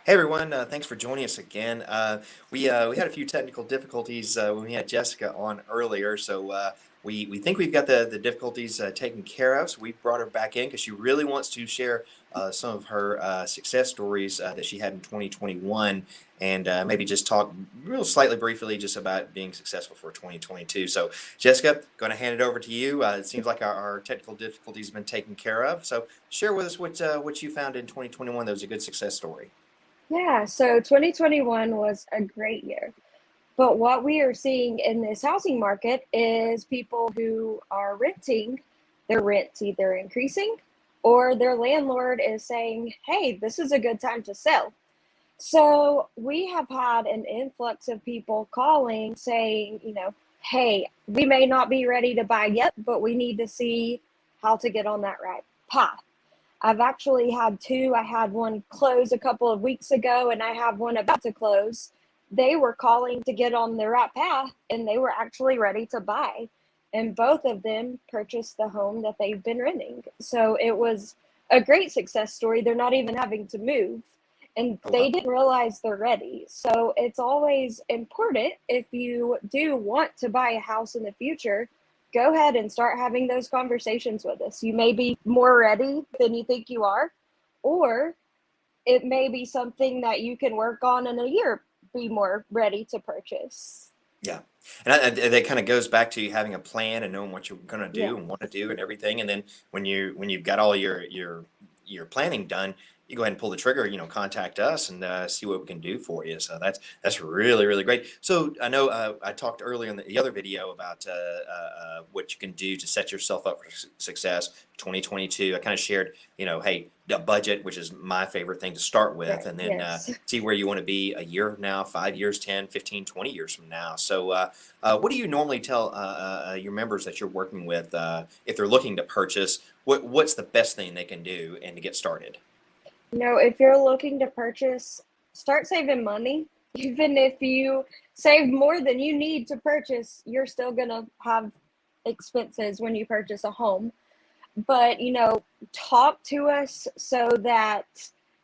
Hey everyone, thanks for joining us again. We had a few technical difficulties when we had Jessica on earlier, so we think we've got the difficulties taken care of. So we brought her back in because she really wants to share some of her success stories that she had in 2021, and maybe just talk real slightly briefly just about being successful for 2022. So Jessica, going to hand it over to you. It seems like our technical difficulties have been taken care of. So share with us what you found in 2021 that was a good success story. Yeah, so 2021 was a great year. But what we are seeing in this housing market is people who are renting, their rent's either increasing or their landlord is saying, hey, this is a good time to sell. So we have had an influx of people calling saying, hey, we may not be ready to buy yet, but we need to see how to get on that right path. I've actually had two. I had one close a couple of weeks ago, and I have one about to close. They were calling to get on the right path, and they were actually ready to buy. And both of them purchased the home that they've been renting. So it was a great success story. They're not even having to move, and Oh, they wow. didn't realize they're ready. So it's always important if you do want to buy a house in the future, go ahead and start having those conversations with us. You may be more ready than you think you are, or it may be something that you can work on in a year, be more ready to purchase. Yeah, and that kind of goes back to you having a plan and knowing what you're going to Yeah. do and want to do and everything. And then when you've got all your planning done, you go ahead and pull the trigger. Contact us and see what we can do for you. So that's really great. So I know I talked earlier in the other video about what you can do to set yourself up for success. 2022. I kind of shared, hey, the budget, which is my favorite thing to start with, Right. and then Yes. see where you want to be a year from now, 5 years, 10, 15, 20 years from now. So what do you normally tell your members that you're working with if they're looking to purchase? What's the best thing they can do and to get started? If you're looking to purchase, start saving money. Even if you save more than you need to purchase, you're still going to have expenses when you purchase a home. But talk to us so that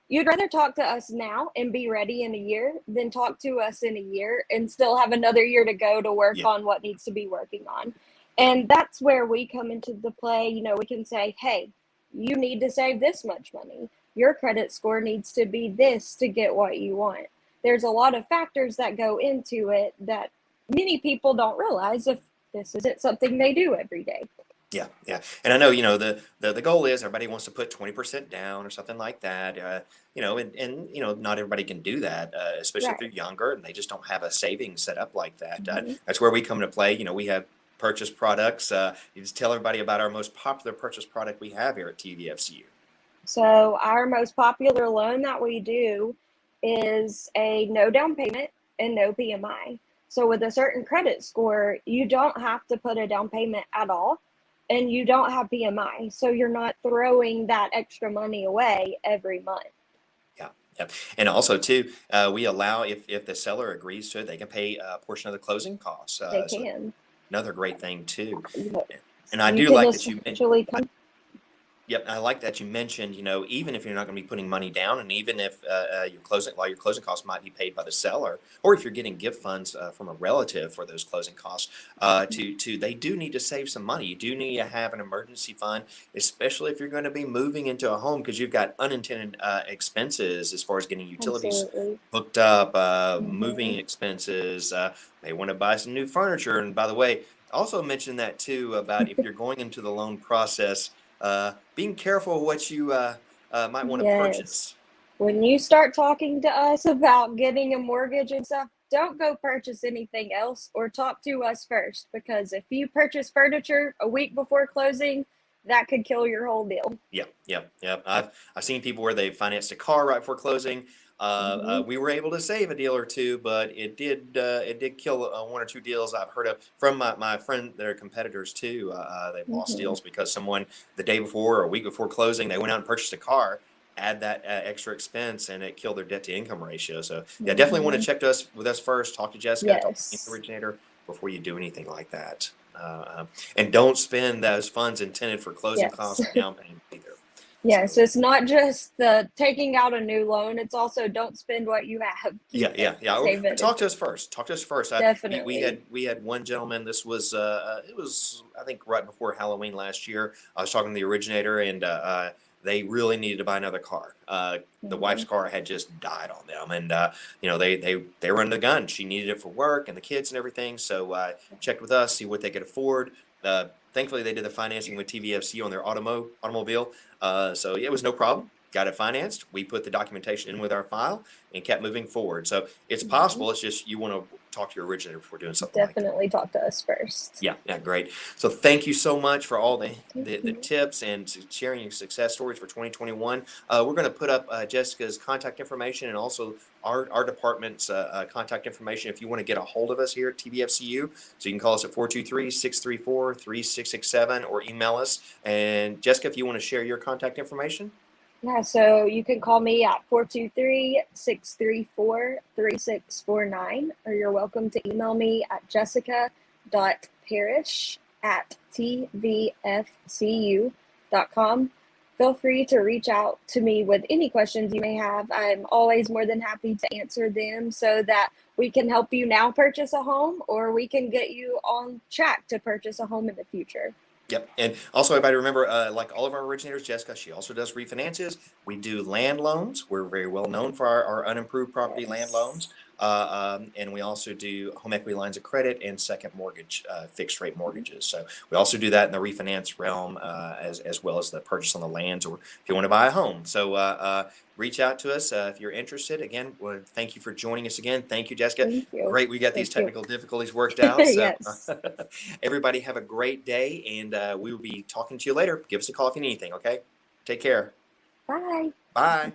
you'd rather talk to us now and be ready in a year than talk to us in a year and still have another year to go to work Yeah, on what needs to be working on. And that's where we come into the play. We can say, hey, you need to save this much money, your credit score needs to be this to get what you want. There's a lot of factors that go into it that many people don't realize if this isn't something they do every day. yeah. And I know, the goal is everybody wants to put 20% down or something like that. And not everybody can do that, especially if they're Right. younger and they just don't have a savings set up like that. Mm-hmm. That's where we come into play. We have purchase products. You just tell everybody about our most popular purchase product we have here at TVFCU. So our most popular loan that we do is a no down payment and no PMI. So with a certain credit score, you don't have to put a down payment at all and you don't have PMI. So you're not throwing that extra money away every month. Yeah, yeah. And also too, we allow if the seller agrees to it, they can pay a portion of the closing costs. They So can. another great thing too. You And I you do can like that you mentioned. essentially come. Yep, I like that you mentioned, even if you're not going to be putting money down, and even if your closing costs might be paid by the seller, or if you're getting gift funds from a relative for those closing costs, they do need to save some money. You do need to have an emergency fund, especially if you're going to be moving into a home because you've got unintended expenses as far as getting utilities Absolutely. hooked up, moving Hmm. expenses. May want to buy some new furniture, and by the way, also mention that too about if you're going into the loan process being careful what you might want to Yes. purchase. When you start talking to us about getting a mortgage and stuff, don't go purchase anything else or talk to us first, because if you purchase furniture a week before closing, that could kill your whole deal. Yep. I've seen people where they financed a car right before closing. Hmm. We were able to save a deal or two, but it did kill one or two deals I've heard of from my friend that are competitors too. They've lost Hmm. deals because someone the day before or a week before closing they went out and purchased a car, add that extra expense, and it killed their debt to income ratio. So yeah, definitely want to Hmm. check with us first. Talk to Jessica, talk to the Yes. originator before you do anything like that. And don't spend those funds intended for closing Yes. costs or down payment either. Yeah, so it's not just the taking out a new loan, it's also don't spend what you have. Yeah, Keep it, yeah, yeah. save But it. talk to us first. Talk to us first. We Definitely. had one gentleman. This was it was I think right before Halloween last year. I was talking to the originator, and they really needed to buy another car. The wife's Mhm. car had just died on them, and they were under the gun. She needed it for work and the kids and everything. So checked with us, see what they could afford. Thankfully, they did the financing with TVFCU on their automobile. So yeah, it was no problem. Got it financed. We put the documentation in with our file and kept moving forward. So it's Mhm. possible. It's just you want to talk to your originator before doing something like that. Definitely talk to us first. Yeah, yeah, great. So thank you so much for all Thank the you. tips and sharing your success stories for 2021. We're going to put up Jessica's contact information and also our department's contact information if you want to get a hold of us here at TVFCU. So you can call us at 423-634-3667 or email us. And Jessica, if you want to share your contact information. Yeah, so you can call me at 423-634-3649, or you're welcome to email me at jessica.parrish@tvfcu.com. Feel free to reach out to me with any questions you may have. I'm always more than happy to answer them so that we can help you now purchase a home, or we can get you on track to purchase a home in the future. Yep. And also, everybody remember, like all of our originators, Jessica, she also does refinances. We do land loans. We're very well known for our unimproved property land Yes. loans. And we also do home equity lines of credit and second mortgage, fixed rate mortgages. So we also do that in the refinance realm, as well as the purchase on the lands, or if you want to buy a home. So reach out to us if you're interested. Again, well, thank you for joining us again. Thank you, Jessica. Thank you. Great, we got these Thank you. technical difficulties worked out. So Yes. everybody have a great day, and we will be talking to you later. Give us a call if you need anything, okay? Take care. Bye. Bye.